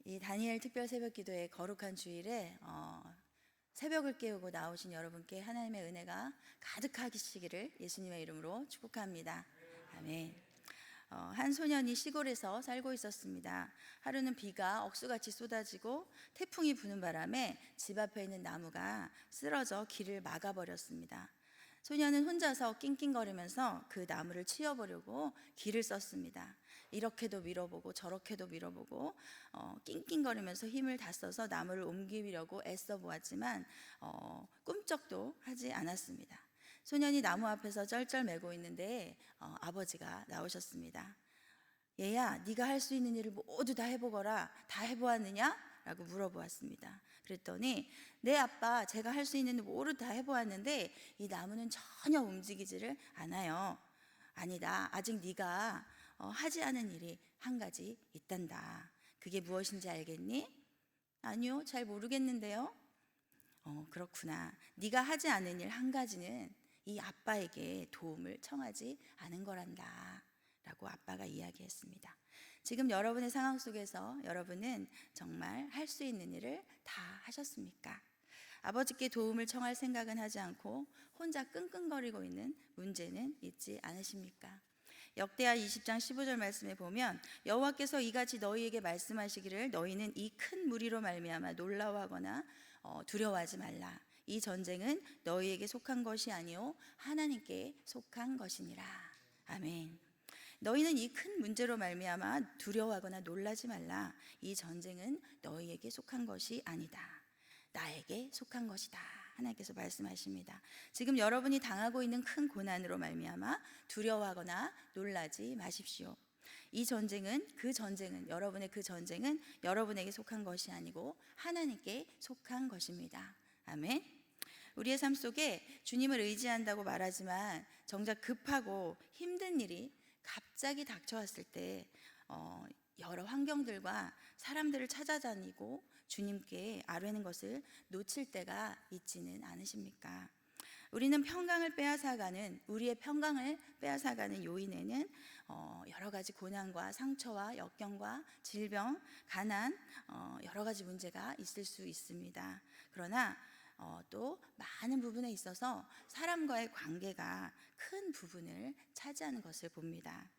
이 다니엘 특별 새벽 기도의 거룩한 주일에 새벽을 깨우고 나오신 여러분께 하나님의 은혜가 가득하시기를 예수님의 이름으로 축복합니다. 아멘. 한 소년이 시골에서 살고 있었습니다. 하루는 비가 억수같이 쏟아지고 태풍이 부는 바람에 집 앞에 있는 나무가 쓰러져 길을 막아버렸습니다. 소년은 혼자서 낑낑거리면서 그 나무를 치워보려고 길을 썼습니다. 이렇게도 밀어보고 저렇게도 밀어보고 낑낑거리면서 힘을 다 써서 나무를 옮기려고 애써 보았지만 꿈쩍도 하지 않았습니다. 소년이 나무 앞에서 쩔쩔매고 있는데 아버지가 나오셨습니다. 얘야, 네가 할 수 있는 일을 모두 다 해보거라. 다 해보았느냐? 라고 물어보았습니다. 그랬더니 네 아빠, 제가 할 수 있는 일 모두 다 해보았는데 이 나무는 전혀 움직이지를 않아요. 아니다, 아직 네가 하지 않은 일이 한 가지 있단다. 그게 무엇인지 알겠니? 아니요, 잘 모르겠는데요. 그렇구나. 네가 하지 않은 일 한 가지는 이 아빠에게 도움을 청하지 않은 거란다 라고 아빠가 이야기했습니다. 지금 여러분의 상황 속에서 여러분은 정말 할 수 있는 일을 다 하셨습니까? 아버지께 도움을 청할 생각은 하지 않고 혼자 끙끙거리고 있는 문제는 있지 않으십니까? 역대하 20장 15절 말씀에 보면 여호와께서 이같이 너희에게 말씀하시기를 너희는 이 큰 무리로 말미암아 놀라워하거나 두려워하지 말라. 이 전쟁은 너희에게 속한 것이 아니요 하나님께 속한 것이니라. 아멘. 너희는 이 큰 문제로 말미암아 두려워하거나 놀라지 말라. 이 전쟁은 너희에게 속한 것이 아니다. 나에게 속한 것이다. 하나님께서 말씀하십니다. 지금 여러분이 당하고 있는 큰 고난으로 말미암아 두려워하거나 놀라지 마십시오. 이 전쟁은 여러분의 그 전쟁은 여러분에게 속한 것이 아니고 하나님께 속한 것입니다. 아멘. 우리의 삶 속에 주님을 의지한다고 말하지만 정작 급하고 힘든 일이 갑자기 닥쳐왔을 때 여러 환경들과 사람들을 찾아다니고 주님께 아뢰는 것을 놓칠 때가 있지는 않으십니까? 우리의 평강을 빼앗아가는 요인에는 여러 가지 고난과 상처와 역경과 질병, 가난, 여러 가지 문제가 있을 수 있습니다. 그러나 또 많은 부분에 있어서 사람과의 관계가 큰 부분을 차지하는 것을 봅니다.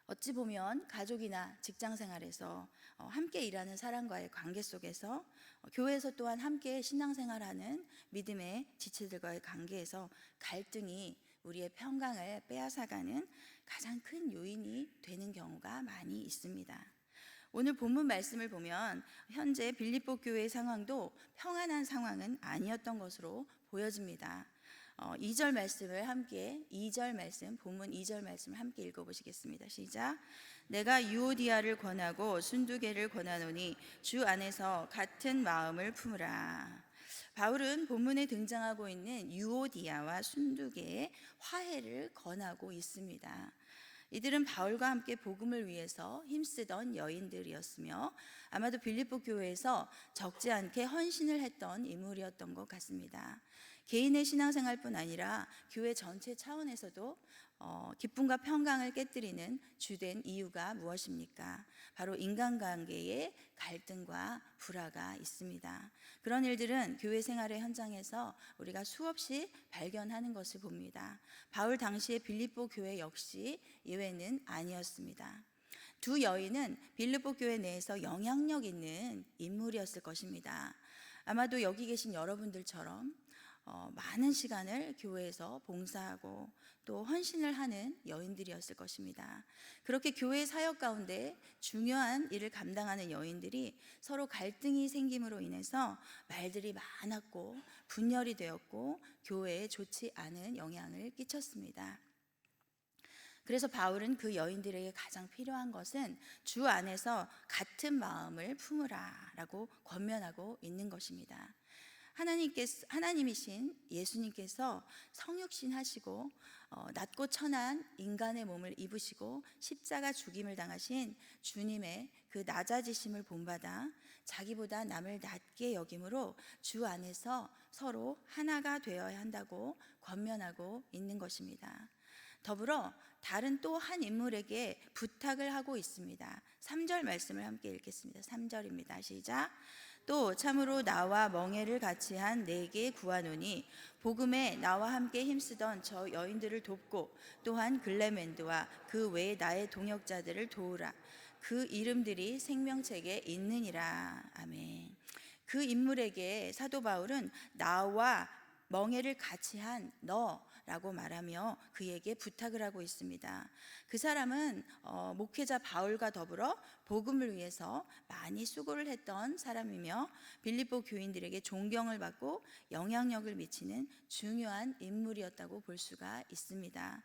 어찌 보면 가족이나 직장 생활에서 함께 일하는 사람과의 관계 속에서 교회에서 또한 함께 신앙생활하는 믿음의 지체들과의 관계에서 갈등이 우리의 평강을 빼앗아가는 가장 큰 요인이 되는 경우가 많이 있습니다. 오늘 본문 말씀을 보면 현재 빌립보 교회의 상황도 평안한 상황은 아니었던 것으로 보여집니다. 2절 말씀, 본문 2절 말씀을 함께 읽어보시겠습니다. 시작. 내가 유오디아를 권하고 순두개를 권하노니 주 안에서 같은 마음을 품으라. 바울은 본문에 등장하고 있는 유오디아와 순두개의 화해를 권하고 있습니다. 이들은 바울과 함께 복음을 위해서 힘쓰던 여인들이었으며 아마도 빌립보 교회에서 적지 않게 헌신을 했던 인물이었던 것 같습니다. 개인의 신앙생활뿐 아니라 교회 전체 차원에서도 기쁨과 평강을 깨뜨리는 주된 이유가 무엇입니까? 바로 인간관계의 갈등과 불화가 있습니다. 그런 일들은 교회 생활의 현장에서 우리가 수없이 발견하는 것을 봅니다. 바울 당시의 빌립보 교회 역시 예외는 아니었습니다. 두 여인은 빌립보 교회 내에서 영향력 있는 인물이었을 것입니다. 아마도 여기 계신 여러분들처럼 많은 시간을 교회에서 봉사하고 또 헌신을 하는 여인들이었을 것입니다. 그렇게 교회 사역 가운데 중요한 일을 감당하는 여인들이 서로 갈등이 생김으로 인해서 말들이 많았고 분열이 되었고 교회에 좋지 않은 영향을 끼쳤습니다. 그래서 바울은 그 여인들에게 가장 필요한 것은 주 안에서 같은 마음을 품으라 라고 권면하고 있는 것입니다. 하나님이신 예수님께서 성육신 하시고 낮고 천한 인간의 몸을 입으시고 십자가 죽임을 당하신 주님의 그 낮아지심을 본받아 자기보다 남을 낮게 여김으로 주 안에서 서로 하나가 되어야 한다고 권면하고 있는 것입니다. 더불어 다른 또 한 인물에게 부탁을 하고 있습니다. 3절 말씀을 함께 읽겠습니다. 3절입니다. 시작. 또 참으로 나와 멍에를 같이 한 내게 구하노니 복음에 나와 함께 힘쓰던 저 여인들을 돕고 또한 글레멘드와 그 외에 나의 동역자들을 도우라. 그 이름들이 생명책에 있느니라. 아멘. 그 인물에게 사도 바울은 나와 멍에를 같이 한 너라고 말하며 그에게 부탁을 하고 있습니다. 그 사람은 목회자 바울과 더불어 복음을 위해서 많이 수고를 했던 사람이며 빌립보 교인들에게 존경을 받고 영향력을 미치는 중요한 인물이었다고 볼 수가 있습니다.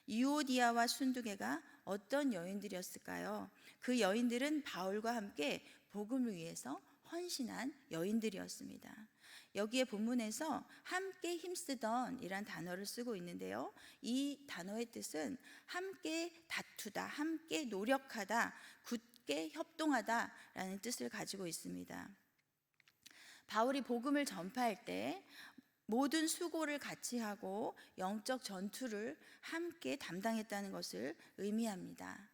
이오디아와 순두개가 어떤 여인들이었을까요? 그 여인들은 바울과 함께 복음을 위해서 헌신한 여인들이었습니다. 여기에 본문에서 함께 힘쓰던 이란 단어를 쓰고 있는데요. 이 단어의 뜻은 함께 다투다, 함께 노력하다, 굳게 협동하다 라는 뜻을 가지고 있습니다. 바울이 복음을 전파할 때 모든 수고를 같이 하고 영적 전투를 함께 담당했다는 것을 의미합니다.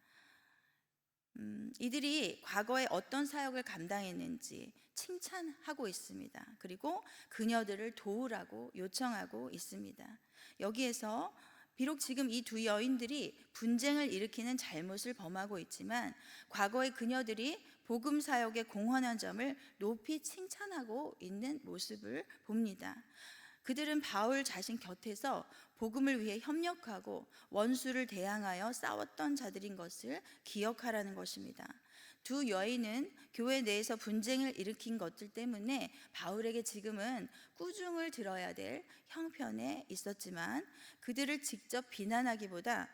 이들이 과거에 어떤 사역을 감당했는지 칭찬하고 있습니다. 그리고 그녀들을 도우라고 요청하고 있습니다. 여기에서 비록 지금 이 두 여인들이 분쟁을 일으키는 잘못을 범하고 있지만 과거의 그녀들이 복음 사역에 공헌한 점을 높이 칭찬하고 있는 모습을 봅니다. 그들은 바울 자신 곁에서 복음을 위해 협력하고 원수를 대항하여 싸웠던 자들인 것을 기억하라는 것입니다. 두 여인은 교회 내에서 분쟁을 일으킨 것들 때문에 바울에게 지금은 꾸중을 들어야 될 형편에 있었지만 그들을 직접 비난하기보다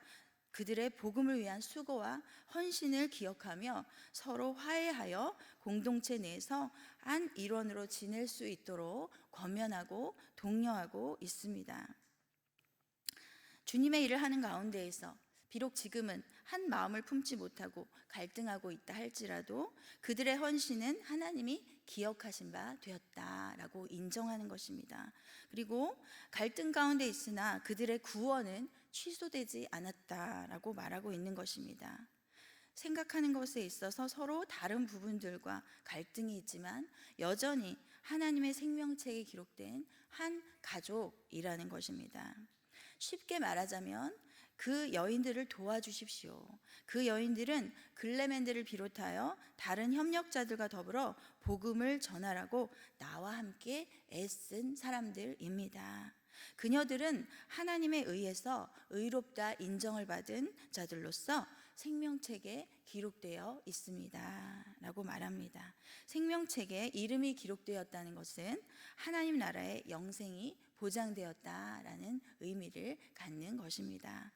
그들의 복음을 위한 수고와 헌신을 기억하며 서로 화해하여 공동체 내에서 한 일원으로 지낼 수 있도록 권면하고 독려하고 있습니다. 주님의 일을 하는 가운데에서 비록 지금은 한 마음을 품지 못하고 갈등하고 있다 할지라도 그들의 헌신은 하나님이 기억하신 바 되었다라고 인정하는 것입니다. 그리고 갈등 가운데 있으나 그들의 구원은 취소되지 않았다라고 말하고 있는 것입니다. 생각하는 것에 있어서 서로 다른 부분들과 갈등이 있지만 여전히 하나님의 생명책에 기록된 한 가족이라는 것입니다. 쉽게 말하자면 그 여인들을 도와주십시오. 그 여인들은 글레멘드를 비롯하여 다른 협력자들과 더불어 복음을 전하라고 나와 함께 애쓴 사람들입니다. 그녀들은 하나님에 의해서 의롭다 인정을 받은 자들로서 생명책에 기록되어 있습니다 라고 말합니다. 생명책에 이름이 기록되었다는 것은 하나님 나라의 영생이 보장되었다라는 의미를 갖는 것입니다.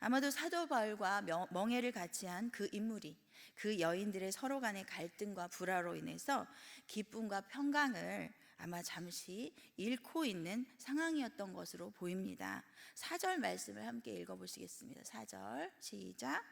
아마도 사도 바울과 멍에를 같이 한 그 인물이 그 여인들의 서로 간의 갈등과 불화로 인해서 기쁨과 평강을 아마 잠시 잃고 있는 상황이었던 것으로 보입니다. 4절 말씀을 함께 읽어보시겠습니다. 4절 시작.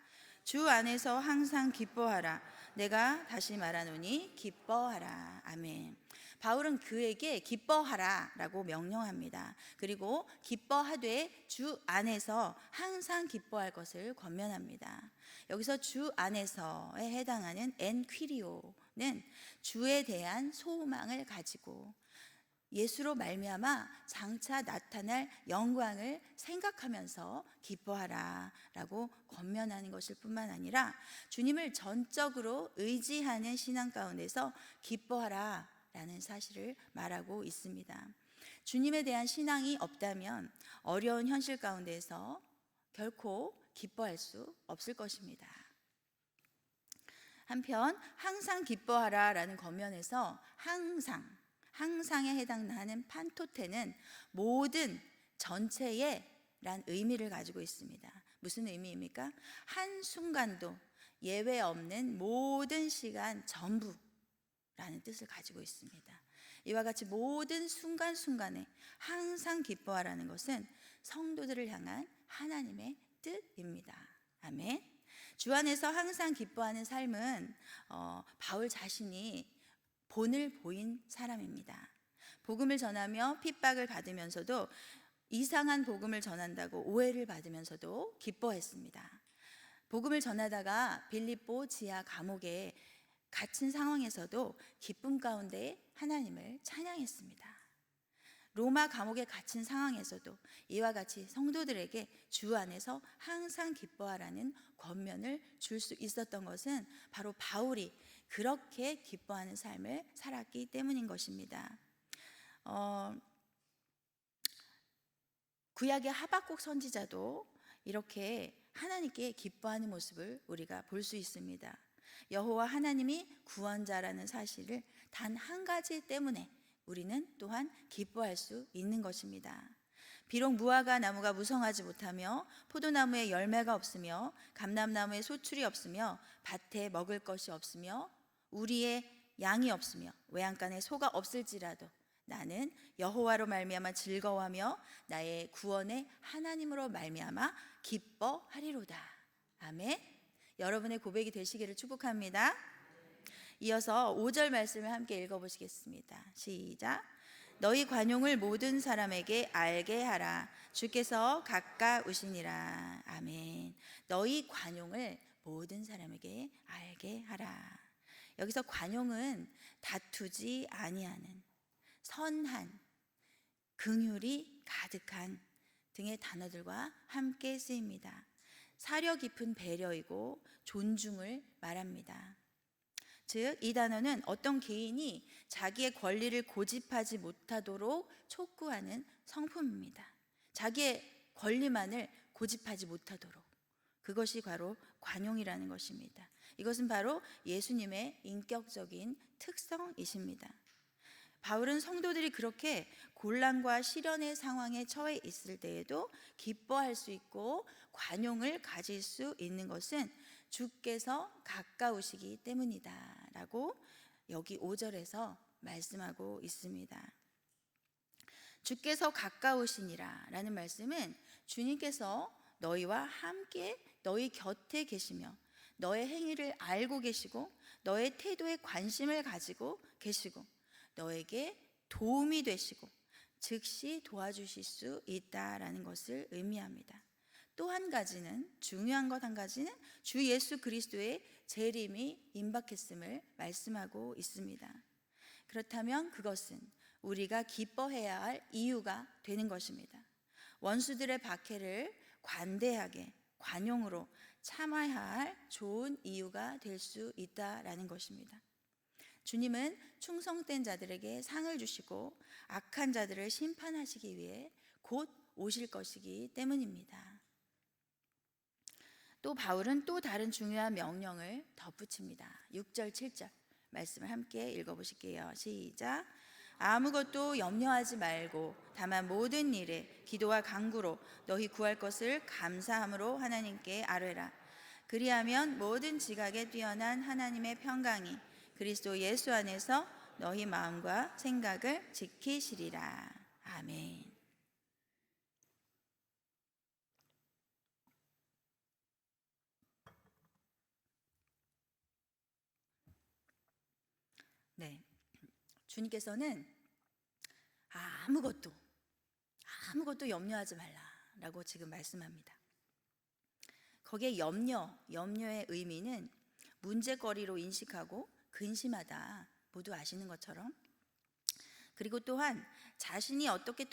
주 안에서 항상 기뻐하라. 내가 다시 말하노니 기뻐하라. 아멘. 바울은 그에게 기뻐하라 라고 명령합니다. 그리고 기뻐하되 주 안에서 항상 기뻐할 것을 권면합니다. 여기서 주 안에서에 해당하는 엔퀴리오는 주에 대한 소망을 가지고 예수로 말미암아 장차 나타날 영광을 생각하면서 기뻐하라 라고 권면하는 것일 뿐만 아니라 주님을 전적으로 의지하는 신앙 가운데서 기뻐하라 라는 사실을 말하고 있습니다. 주님에 대한 신앙이 없다면 어려운 현실 가운데서 결코 기뻐할 수 없을 것입니다. 한편 항상 기뻐하라 라는 권면에서 항상에 해당하는 판토테는 모든 전체에 란 의미를 가지고 있습니다. 무슨 의미입니까? 한순간도 예외 없는 모든 시간 전부 라는 뜻을 가지고 있습니다. 이와 같이 모든 순간순간에 항상 기뻐하라는 것은 성도들을 향한 하나님의 뜻입니다. 아멘. 주 안에서 항상 기뻐하는 삶은 바울 자신이 본을 보인 사람입니다. 복음을 전하며 핍박을 받으면서도 이상한 복음을 전한다고 오해를 받으면서도 기뻐했습니다. 복음을 전하다가 빌립보 지하 감옥에 갇힌 상황에서도 기쁨 가운데 하나님을 찬양했습니다. 로마 감옥에 갇힌 상황에서도 이와 같이 성도들에게 주 안에서 항상 기뻐하라는 권면을 줄 수 있었던 것은 바로 바울이 그렇게 기뻐하는 삶을 살았기 때문인 것입니다. 구약의 하박국 선지자도 이렇게 하나님께 기뻐하는 모습을 우리가 볼 수 있습니다. 여호와 하나님이 구원자라는 사실을 단 한 가지 때문에 우리는 또한 기뻐할 수 있는 것입니다. 비록 무화과 나무가 무성하지 못하며 포도나무에 열매가 없으며 감람나무에 소출이 없으며 밭에 먹을 것이 없으며 우리의 양이 없으며 외양간에 소가 없을지라도 나는 여호와로 말미암아 즐거워하며 나의 구원의 하나님으로 말미암아 기뻐하리로다. 아멘. 여러분의 고백이 되시기를 축복합니다. 이어서 5절 말씀을 함께 읽어보시겠습니다. 시작. 너희 관용을 모든 사람에게 알게 하라. 주께서 가까우시니라. 아멘. 너희 관용을 모든 사람에게 알게 하라. 여기서 관용은 다투지 아니하는, 선한, 긍휼이 가득한 등의 단어들과 함께 쓰입니다. 사려 깊은 배려이고 존중을 말합니다. 즉, 이 단어는 어떤 개인이 자기의 권리를 고집하지 못하도록 촉구하는 성품입니다. 자기의 권리만을 고집하지 못하도록. 그것이 바로 관용이라는 것입니다. 이것은 바로 예수님의 인격적인 특성이십니다. 바울은 성도들이 그렇게 곤란과 시련의 상황에 처해 있을 때에도 기뻐할 수 있고 관용을 가질 수 있는 것은 주께서 가까우시기 때문이다 라고 여기 5절에서 말씀하고 있습니다. 주께서 가까우시니라 라는 말씀은 주님께서 너희와 함께 너희 곁에 계시며 너의 행위를 알고 계시고 너의 태도에 관심을 가지고 계시고 너에게 도움이 되시고 즉시 도와주실 수 있다라는 것을 의미합니다. 또 한 가지는, 중요한 것 한 가지는 주 예수 그리스도의 재림이 임박했음을 말씀하고 있습니다. 그렇다면 그것은 우리가 기뻐해야 할 이유가 되는 것입니다. 원수들의 박해를 관대하게 관용으로 참아야 할 좋은 이유가 될 수 있다라는 것입니다. 주님은 충성된 자들에게 상을 주시고 악한 자들을 심판하시기 위해 곧 오실 것이기 때문입니다. 또 바울은 또 다른 중요한 명령을 덧붙입니다. 6절, 7절 말씀을 함께 읽어보실게요. 시작. 아무것도 염려하지 말고 다만 모든 일에 기도와 간구로 너희 구할 것을 감사함으로 하나님께 아뢰라. 그리하면 모든 지각에 뛰어난 하나님의 평강이 그리스도 예수 안에서 너희 마음과 생각을 지키시리라. 아멘. 네, 주님께서는 아무것도 염려하지 말라라고 지금 말씀합니다. 거기에 염려의 의미는 문제거리로 인식하고 근심하다, 모두 아시는 것처럼. 그리고 또한 자신이 어떻게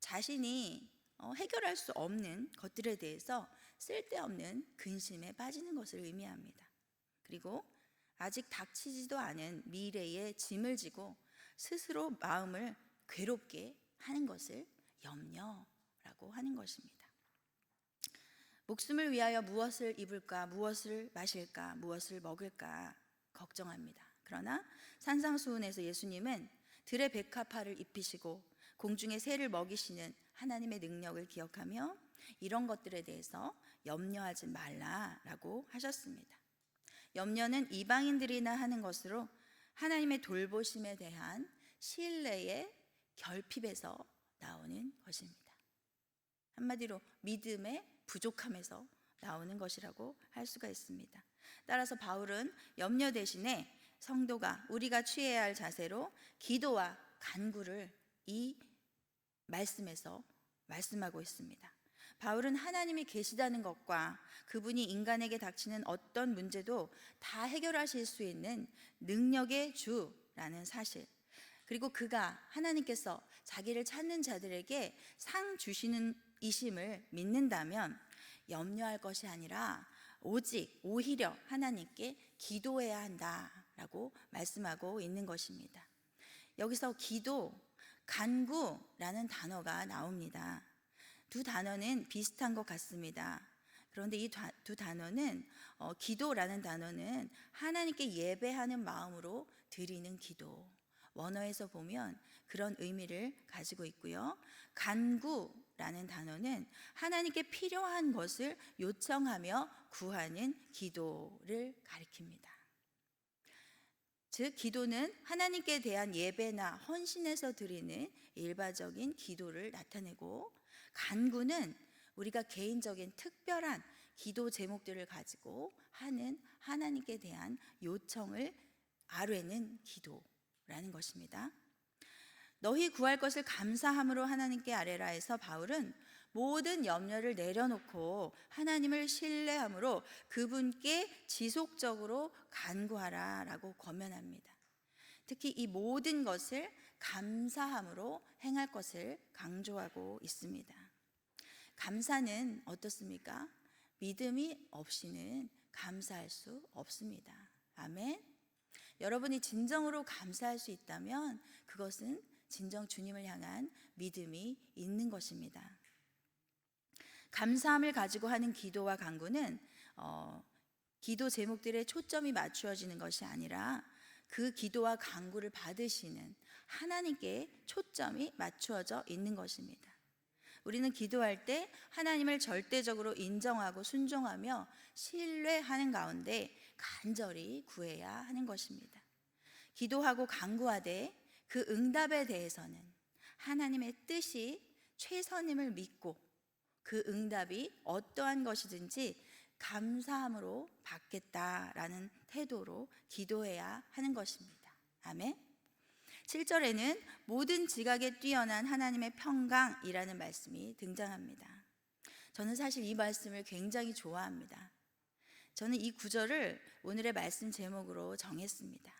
자신이 해결할 수 없는 것들에 대해서 쓸데없는 근심에 빠지는 것을 의미합니다. 그리고 아직 닥치지도 않은 미래에 짐을 지고 스스로 마음을 괴롭게 하는 것을 염려라고 하는 것입니다. 목숨을 위하여 무엇을 입을까, 무엇을 마실까, 무엇을 먹을까 걱정합니다. 그러나 산상수훈에서 예수님은 들의 백합화를 입히시고 공중의 새를 먹이시는 하나님의 능력을 기억하며 이런 것들에 대해서 염려하지 말라라고 하셨습니다. 염려는 이방인들이나 하는 것으로 하나님의 돌보심에 대한 신뢰의 결핍에서 나오는 것입니다. 한마디로 믿음의 부족함에서 나오는 것이라고 할 수가 있습니다. 따라서 바울은 염려 대신에 성도가 우리가 취해야 할 자세로 기도와 간구를 이 말씀에서 말씀하고 있습니다. 바울은 하나님이 계시다는 것과 그분이 인간에게 닥치는 어떤 문제도 다 해결하실 수 있는 능력의 주라는 사실, 그리고 그가 하나님께서 자기를 찾는 자들에게 상 주시는 이심을 믿는다면 염려할 것이 아니라 오히려 하나님께 기도해야 한다라고 말씀하고 있는 것입니다. 여기서 기도, 간구라는 단어가 나옵니다. 두 단어는 비슷한 것 같습니다. 그런데 이 두 단어는 기도라는 단어는 하나님께 예배하는 마음으로 드리는 기도, 원어에서 보면 그런 의미를 가지고 있고요. 간구라는 단어는 하나님께 필요한 것을 요청하며 구하는 기도를 가리킵니다. 즉, 기도는 하나님께 대한 예배나 헌신에서 드리는 일반적인 기도를 나타내고, 간구는 우리가 개인적인 특별한 기도 제목들을 가지고 하는 하나님께 대한 요청을 아뢰는 기도라는 것입니다. 너희 구할 것을 감사함으로 하나님께 아뢰라 해서 바울은 모든 염려를 내려놓고 하나님을 신뢰함으로 그분께 지속적으로 간구하라 라고 권면합니다. 특히 이 모든 것을 감사함으로 행할 것을 강조하고 있습니다. 감사는 어떻습니까? 믿음이 없이는 감사할 수 없습니다. 아멘. 여러분이 진정으로 감사할 수 있다면 그것은 진정 주님을 향한 믿음이 있는 것입니다. 감사함을 가지고 하는 기도와 간구는 기도 제목들에 초점이 맞추어지는 것이 아니라 그 기도와 간구를 받으시는 하나님께 초점이 맞추어져 있는 것입니다. 우리는 기도할 때 하나님을 절대적으로 인정하고 순종하며 신뢰하는 가운데 간절히 구해야 하는 것입니다. 기도하고 간구하되 그 응답에 대해서는 하나님의 뜻이 최선임을 믿고 그 응답이 어떠한 것이든지 감사함으로 받겠다라는 태도로 기도해야 하는 것입니다. 아멘. 7절에는 모든 지각에 뛰어난 하나님의 평강이라는 말씀이 등장합니다. 저는 사실 이 말씀을 굉장히 좋아합니다. 저는 이 구절을 오늘의 말씀 제목으로 정했습니다.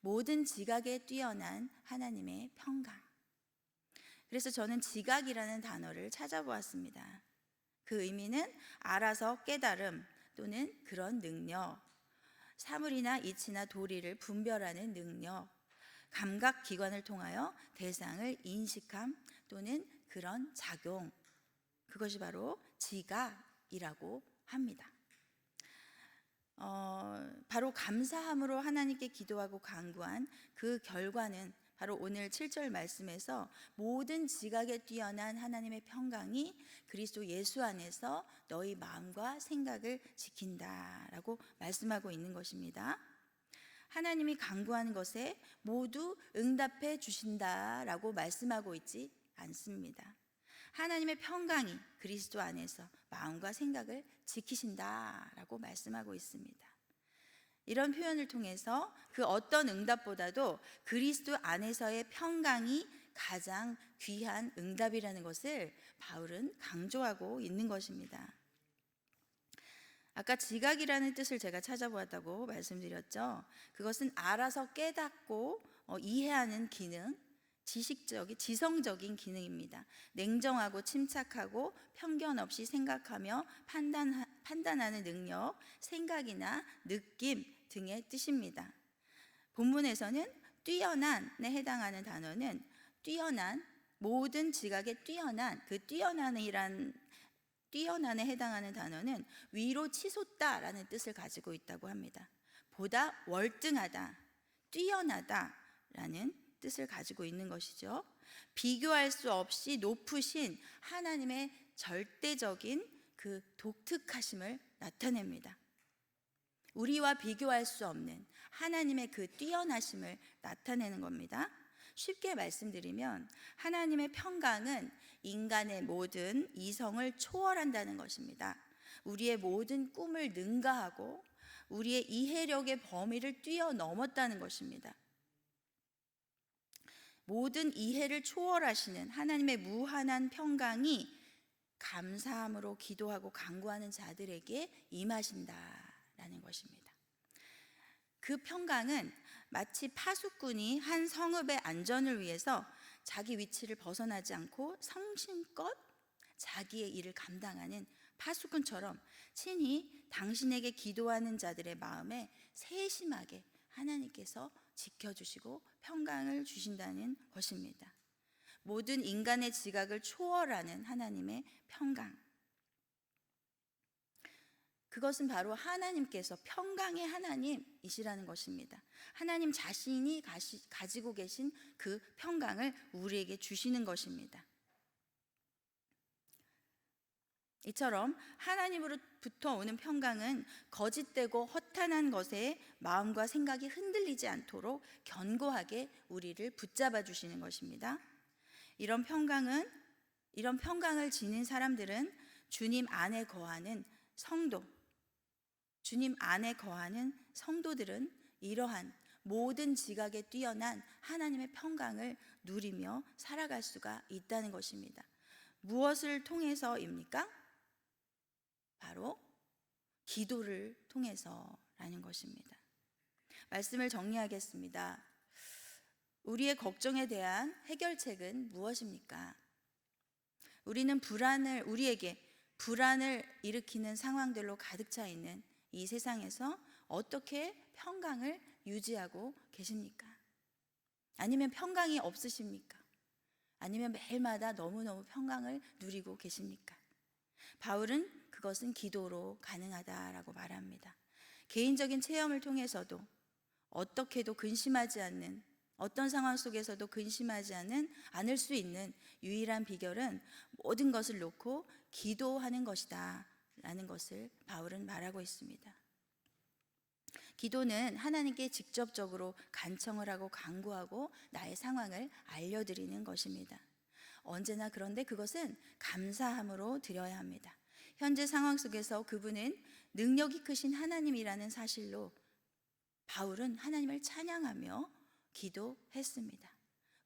모든 지각에 뛰어난 하나님의 평강. 그래서 저는 지각이라는 단어를 찾아보았습니다. 그 의미는 알아서 깨달음 또는 그런 능력, 사물이나 이치나 도리를 분별하는 능력, 감각기관을 통하여 대상을 인식함 또는 그런 작용, 그것이 바로 지각이라고 합니다. 바로 감사함으로 하나님께 기도하고 간구한 그 결과는 바로 오늘 7절 말씀에서 모든 지각에 뛰어난 하나님의 평강이 그리스도 예수 안에서 너희 마음과 생각을 지킨다라고 말씀하고 있는 것입니다. 하나님이 간구하는 것에 모두 응답해 주신다라고 말씀하고 있지 않습니다. 하나님의 평강이 그리스도 안에서 마음과 생각을 지키신다라고 말씀하고 있습니다. 이런 표현을 통해서 그 어떤 응답보다도 그리스도 안에서의 평강이 가장 귀한 응답이라는 것을 바울은 강조하고 있는 것입니다. 아까 지각이라는 뜻을 제가 찾아보았다고 말씀드렸죠. 그것은 알아서 깨닫고 이해하는 기능, 지성적인 기능입니다. 냉정하고 침착하고 편견 없이 생각하며 판단하는 능력, 생각이나 느낌 등의 뜻입니다. 본문에서는 뛰어난에 해당하는 단어는 뛰어난, 모든 지각에 뛰어난, 그 뛰어난에 해당하는 단어는 위로 치솟다라는 뜻을 가지고 있다고 합니다. 보다 월등하다, 뛰어나다라는 뜻을 가지고 있는 것이죠. 비교할 수 없이 높으신 하나님의 절대적인 그 독특하심을 나타냅니다. 우리와 비교할 수 없는 하나님의 그 뛰어나심을 나타내는 겁니다. 쉽게 말씀드리면 하나님의 평강은 인간의 모든 이성을 초월한다는 것입니다. 우리의 모든 꿈을 능가하고 우리의 이해력의 범위를 뛰어넘었다는 것입니다. 모든 이해를 초월하시는 하나님의 무한한 평강이 감사함으로 기도하고 간구하는 자들에게 임하신다라는 것입니다. 그 평강은 마치 파수꾼이 한 성읍의 안전을 위해서 자기 위치를 벗어나지 않고 성심껏 자기의 일을 감당하는 파수꾼처럼 친히 당신에게 기도하는 자들의 마음에 세심하게 하나님께서 지켜주시고 평강을 주신다는 것입니다. 모든 인간의 지각을 초월하는 하나님의 평강, 그것은 바로 하나님께서 평강의 하나님이시라는 것입니다. 하나님 자신이 가지고 계신 그 평강을 우리에게 주시는 것입니다. 이처럼 하나님으로부터 오는 평강은 거짓되고 허탄한 것에 마음과 생각이 흔들리지 않도록 견고하게 우리를 붙잡아 주시는 것입니다. 이런 평강을 지닌 사람들은 주님 안에 거하는 성도들은 이러한 모든 지각에 뛰어난 하나님의 평강을 누리며 살아갈 수가 있다는 것입니다. 무엇을 통해서입니까? 바로 기도를 통해서라는 것입니다. 말씀을 정리하겠습니다. 우리의 걱정에 대한 해결책은 무엇입니까? 우리에게 불안을 일으키는 상황들로 가득 차 있는 이 세상에서 어떻게 평강을 유지하고 계십니까? 아니면 평강이 없으십니까? 아니면 매일마다 너무너무 평강을 누리고 계십니까? 바울은 그것은 기도로 가능하다라고 말합니다. 개인적인 체험을 통해서도 어떻게도 근심하지 않는, 어떤 상황 속에서도 근심하지 않을 수 있는 유일한 비결은 모든 것을 놓고 기도하는 것이다 라는 것을 바울은 말하고 있습니다. 기도는 하나님께 직접적으로 간청을 하고 간구하고 나의 상황을 알려드리는 것입니다. 언제나 그런데 그것은 감사함으로 드려야 합니다. 현재 상황 속에서 그분은 능력이 크신 하나님이라는 사실로 바울은 하나님을 찬양하며 기도했습니다.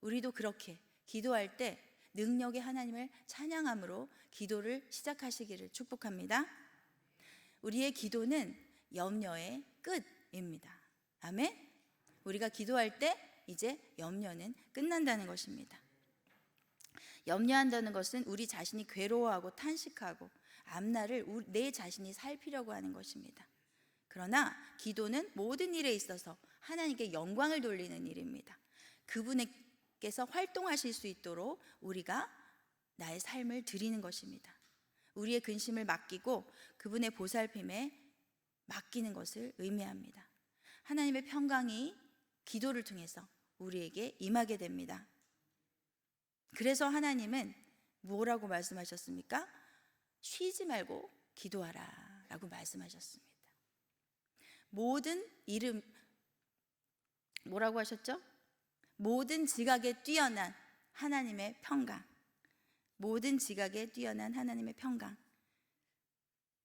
우리도 그렇게 기도할 때 능력의 하나님을 찬양함으로 기도를 시작하시기를 축복합니다. 우리의 기도는 염려의 끝입니다. 아멘. 우리가 기도할 때 이제 염려는 끝난다는 것입니다. 염려한다는 것은 우리 자신이 괴로워하고 탄식하고 앞날을 내 자신이 살피려고 하는 것입니다. 그러나 기도는 모든 일에 있어서 하나님께 영광을 돌리는 일입니다. 그분께서 활동하실 수 있도록 우리가 나의 삶을 드리는 것입니다. 우리의 근심을 맡기고 그분의 보살핌에 맡기는 것을 의미합니다. 하나님의 평강이 기도를 통해서 우리에게 임하게 됩니다. 그래서 하나님은 뭐라고 말씀하셨습니까? 쉬지 말고 기도하라 라고 말씀하셨습니다. 뭐라고 하셨죠? 모든 지각에 뛰어난 하나님의 평강. 모든 지각에 뛰어난 하나님의 평강.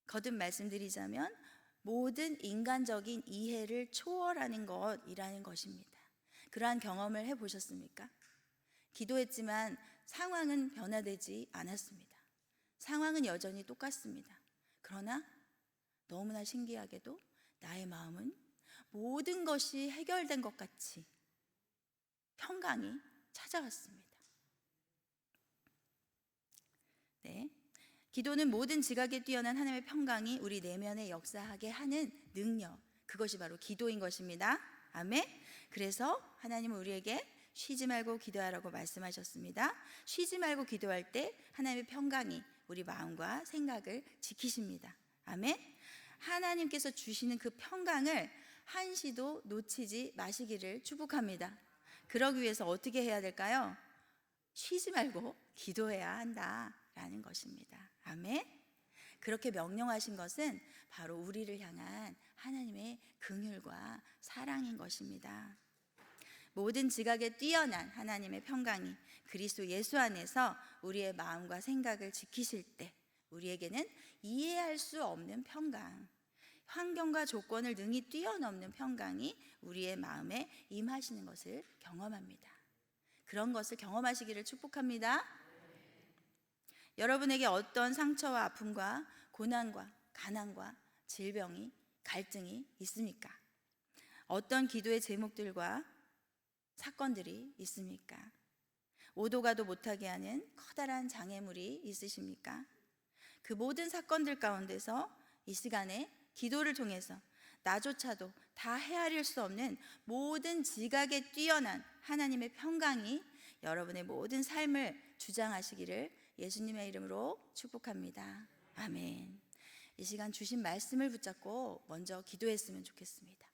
거듭 말씀드리자면 모든 인간적인 이해를 초월하는 것이라는 것입니다. 그러한 경험을 해보셨습니까? 기도했지만 상황은 변화되지 않았습니다. 상황은 여전히 똑같습니다. 그러나 너무나 신기하게도 나의 마음은 모든 것이 해결된 것 같이 평강이 찾아왔습니다. 네. 기도는 모든 지각에 뛰어난 하나님의 평강이 우리 내면에 역사하게 하는 능력, 그것이 바로 기도인 것입니다. 아멘. 그래서 하나님은 우리에게 쉬지 말고 기도하라고 말씀하셨습니다. 쉬지 말고 기도할 때 하나님의 평강이 우리 마음과 생각을 지키십니다. 아멘. 하나님께서 주시는 그 평강을 한시도 놓치지 마시기를 축복합니다. 그러기 위해서 어떻게 해야 될까요? 쉬지 말고 기도해야 한다라는 것입니다. 아멘. 그렇게 명령하신 것은 바로 우리를 향한 하나님의 긍휼과 사랑인 것입니다. 모든 지각에 뛰어난 하나님의 평강이 그리스도 예수 안에서 우리의 마음과 생각을 지키실 때 우리에게는 이해할 수 없는 평강, 환경과 조건을 능히 뛰어넘는 평강이 우리의 마음에 임하시는 것을 경험합니다. 그런 것을 경험하시기를 축복합니다. 여러분에게 어떤 상처와 아픔과 고난과 가난과 질병이 갈등이 있습니까? 어떤 기도의 제목들과 사건들이 있습니까? 오도 가도 못하게 하는 커다란 장애물이 있으십니까? 그 모든 사건들 가운데서 이 시간에 기도를 통해서 나조차도 다 헤아릴 수 없는 모든 지각에 뛰어난 하나님의 평강이 여러분의 모든 삶을 주장하시기를 예수님의 이름으로 축복합니다. 아멘. 이 시간 주신 말씀을 붙잡고 먼저 기도했으면 좋겠습니다.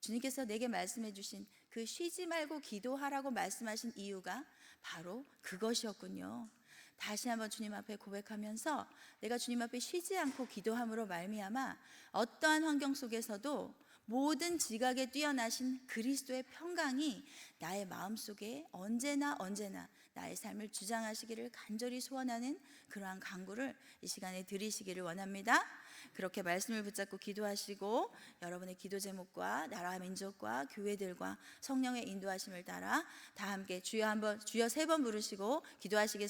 주님께서 내게 말씀해 주신 그 쉬지 말고 기도하라고 말씀하신 이유가 바로 그것이었군요. 다시 한번 주님 앞에 고백하면서 내가 주님 앞에 쉬지 않고 기도함으로 말미암아 어떠한 환경 속에서도 모든 지각에 뛰어나신 그리스도의 평강이 나의 마음속에 언제나 나의 삶을 주장하시기를 간절히 소원하는 그러한 간구를 이 시간에 드리시기를 원합니다. 그렇게 말씀을 붙잡고 기도하시고 여러분의 기도 제목과 나라 민족과 교회들과 성령의 인도하심을 따라 다 함께 주여 3번 부르시고 기도하시겠습니다.